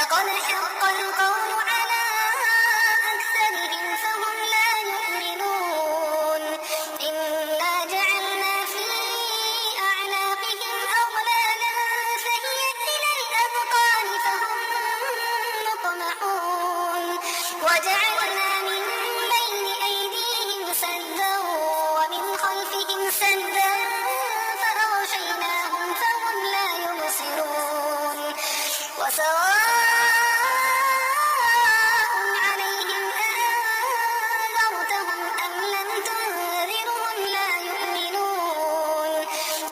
لقد حق القول على أكثرهم فهم لا يؤمنون إنا جعلنا في أعناقهم أغلالا فهي إلى الأذقان فهم مقمحون وجعلنا من بين أيديهم سدا ومن خلفهم سدا فأغشيناهم فهم لا يبصرون وسواء عليهم أنذرتهم أم لم تنذرهم لا يؤمنون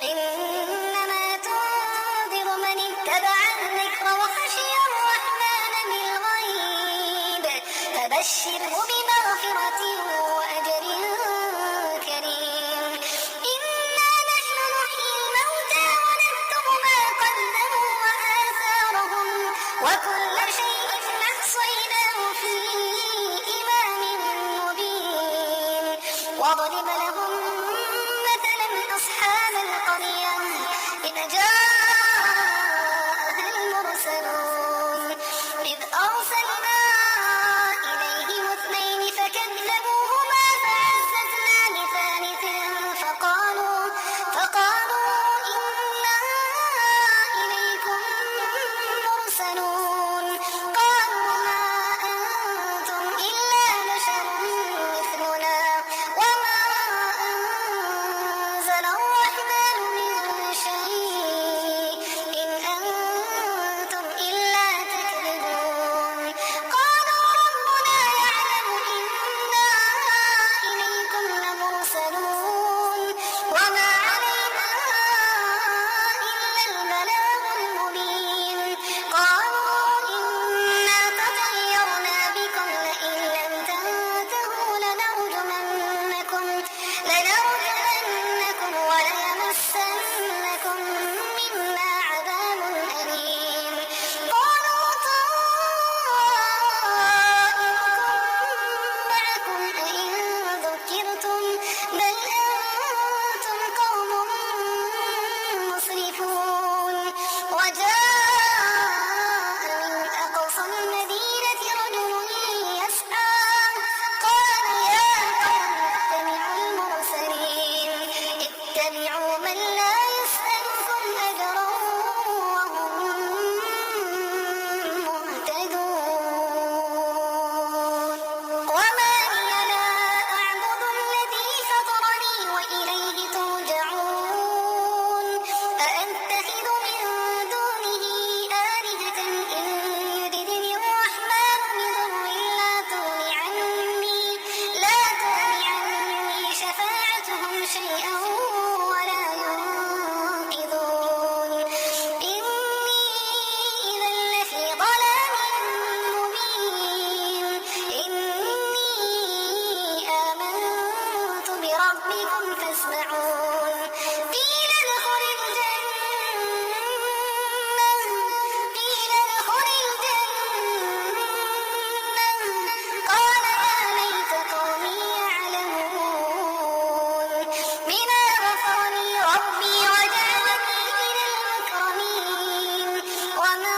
إنما تنذر من اتبع الذكر وخشي الرحمن بالغيب فبشره بمغفرة وأجر كريم إنا نحن نحيي الموتى ونكتب ما قدموا وآثارهم وكل شيء أحصيناه في إمام مبين واضرب لهم مثلا أصحاب القرية إذ جاءها المرسلون إذ أرسلنا إليهم اثنين فكذبوهما فعززنا بثالث فقالوا إنا إليكم مرسلون قالوا ما أنتم إلا بشر مثلنا وما أنزل الرحمن من شيء إن أنتم إلا تكذبون قالوا ربنا يعلم إنا إليكم لمرسلون وما علينا إلا البلاغ المبين قالوا إنا تطيرنا بكم لئن لم تنتهوا لنرجمنكم وليمسنكم منا عذاب أليم قالوا طائركم معكم أئن ذكرتم بل أنتم قوم مسرفون وجاء من أقصى المدينة رجل يسعى قال يا قوم اتبعوا المرسلين اتبعوا من لا يسألكم أجرا وهم مهتدون وما لي لا أعبد الذي فطرني وإليه ترجعون أأتخذ من دونه آلهة إن يردني الرحمن بضر لا تغن عني شفاعتهم شيئا ولا ينقذون إني إذا لفي ضلال مبين إني آمنت بربكم فاسمعون قيل ادخل الجنة قال يا ليت قومي يعلمون بما غفر لي ربي وجعلني من المكرمين وما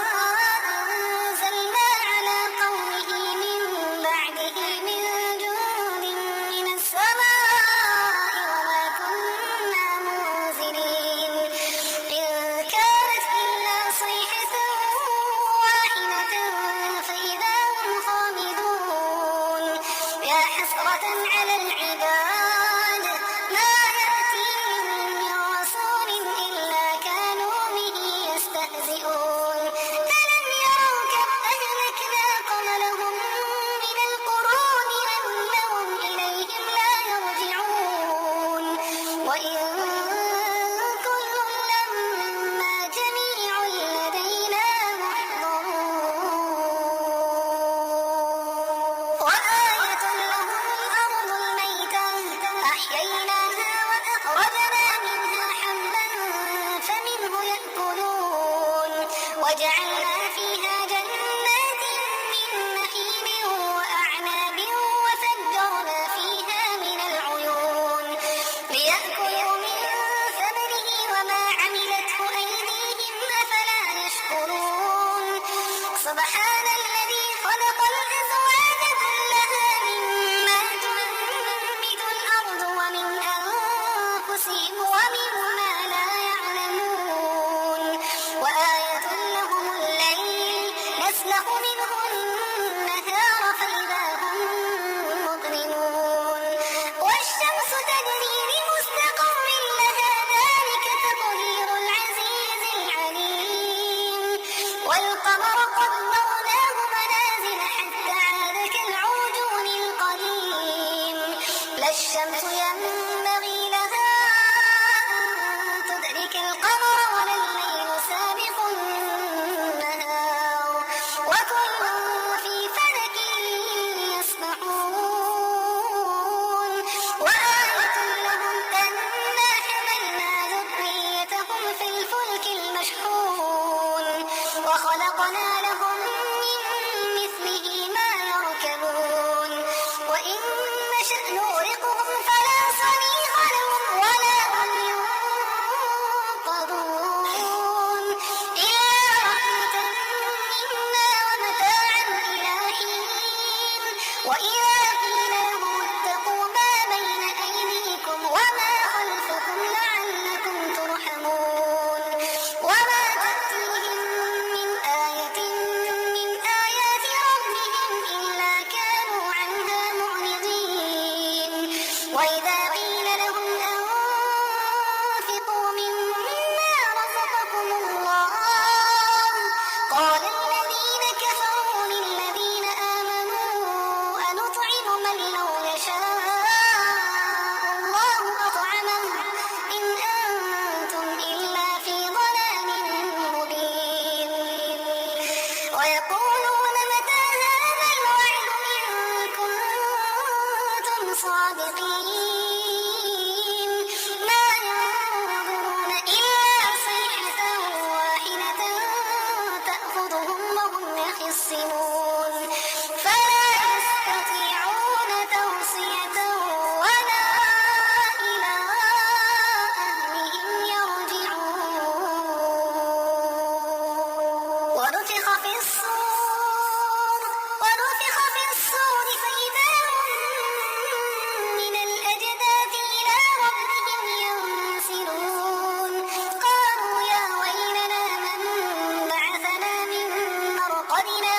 أنزلنا على قومه من بعده من جند من السماء وما كنا منزلين إن كانت إلا صيحة واحدة فإذا هم خامدون يا حسرة على العباد ما يأتيهم من رسول إلا كانوا به يستهزئون ألم يروا كم أهلكنا قبلهم من القرون أنهم إليهم لا يرجعون وإن كل لما جميع لدينا محضرون وآية لهم الأرض الميتة سبحان الذي خلق الأزواج كلها مما تنبت الأرض ومن أنفسهم ومما لا يعلمون وآية لهم الليل نسلخ منه النهار فإذا هم مظلمون والشمس تجري لمستقر لها ذلك تقدير العزيز العليم والقمر قدرناه منازل حتى عاد كالعرجون القديم لا الشمس ينبغي لها أن تدرك القمر ولا الليل سابق النهار وكل في فلك يسبحون وآية لهم أنا حملنا ذريتهم في الفلك المشحون وخلقنا لهم من مثله ما يركبون وإن نشأ نغرقهم فلا صريخ لهم ولا هم ينقذون إلا رحمة منا ومتاعا إلى حين وإذا قيل لهم اتقوا ما بين أيديكم وما خلفكم لعلكم ترحمون وما تأتيهم من آية من آيات ربهم إلا كانوا عنها معرضين وإذا قيل لهم أنفقوا مما رزقكم الله قال الذين كفروا للذين آمنوا أنطعم من لو يشاء الله أطعمه إن أنتم إلا في ضلال مبين ويقولون متى هذا الوعد إن كنتم صادقين ما ينظرون إلا صيحة واحدة تأخذهم وهم يخصمون فلا يستطيعون توصية ولا إلى أهلهم يرجعون ونفخ في الصور فإذا هم من الأجداث إلى ربهم ينسلون قالوا يا ويلنا من بعثنا من مرقدنا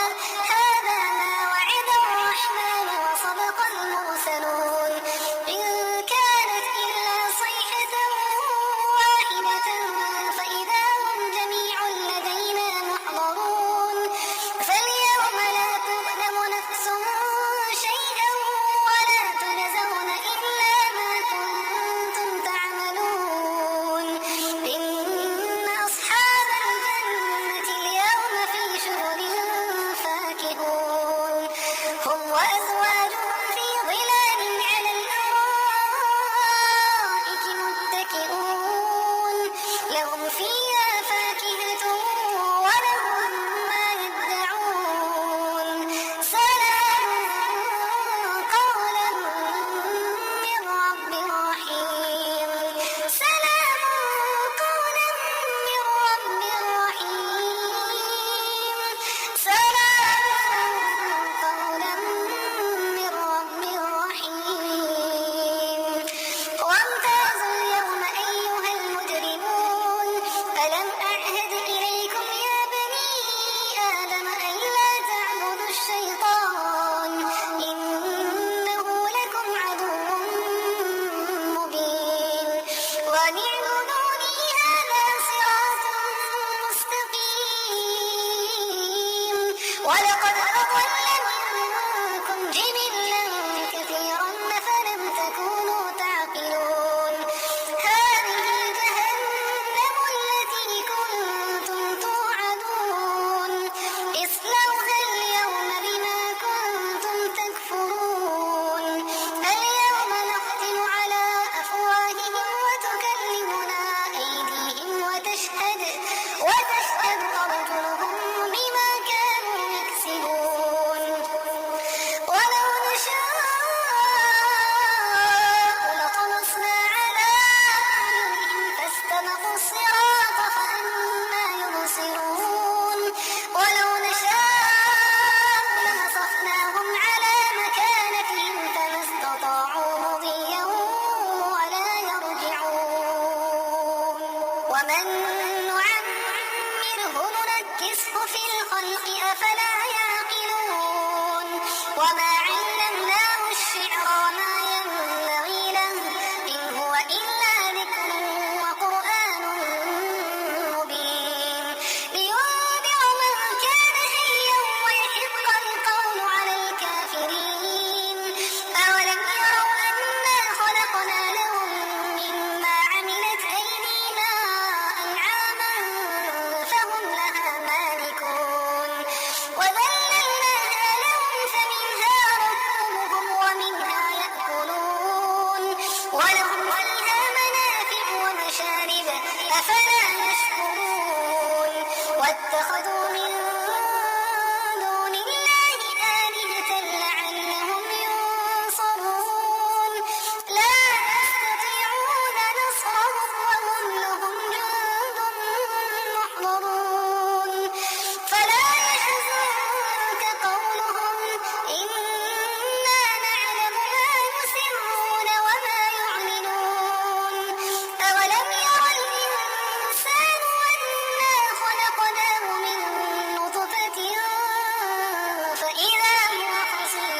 فإذا هو خصيم